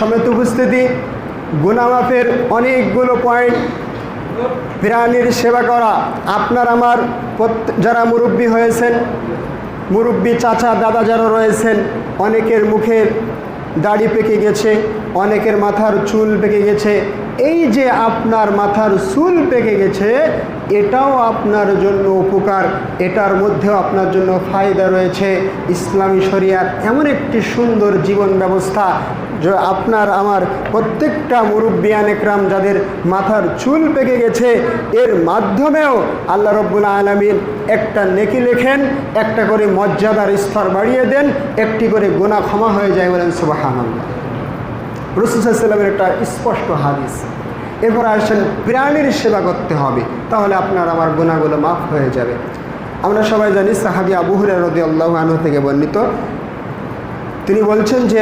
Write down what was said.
সমেত উপস্থিতি, গুনাহ মাফের অনেকগুলো পয়েন্ট। প্রাণীর সেবা করা, আপনার আমার যারা মুরব্বী হয়েছেন, মুরব্বী চাচা দাদা যারা রয়েছেন, অনেকের মুখের দাড়ি পেকে গেছে, অনেকের মাথার চুল পেকে গেছে। এই যে আপনার মাথার চুল পেকে গেছে, এটাও আপনার জন্য উপকার, এটার মধ্যেও আপনার জন্য ফায়দা রয়েছে। ইসলামী শরিয়াত এমন একটি সুন্দর জীবন ব্যবস্থা, যে আপনার আমার প্রত্যেকটা মুরব্বিয়ান একরাম যাদের মাথার চুল পেকে গেছে, এর মাধ্যমেও আল্লাহ রাব্বুল আলামিন একটা নেকি লেখেন, একটা করে মর্যাদার স্তর বাড়িয়ে দেন, একটি করে গুনাহ ক্ষমা হয়ে যায়। বলেন সুবহানাল্লাহ। রাসূল সাল্লাল্লাহু আলাইহি ওয়াসাল্লামের একটা স্পষ্ট হাদিস। এরপর আসেন প্রাণীর সেবা করতে হবে, তাহলে আপনার আমার গুনাহগুলো মাফ হয়ে যাবে। আমরা সবাই জানি সাহাবী আবু হুরায়রা রাদিয়াল্লাহু আনহু থেকে বর্ণিত, তিনি বলছেন যে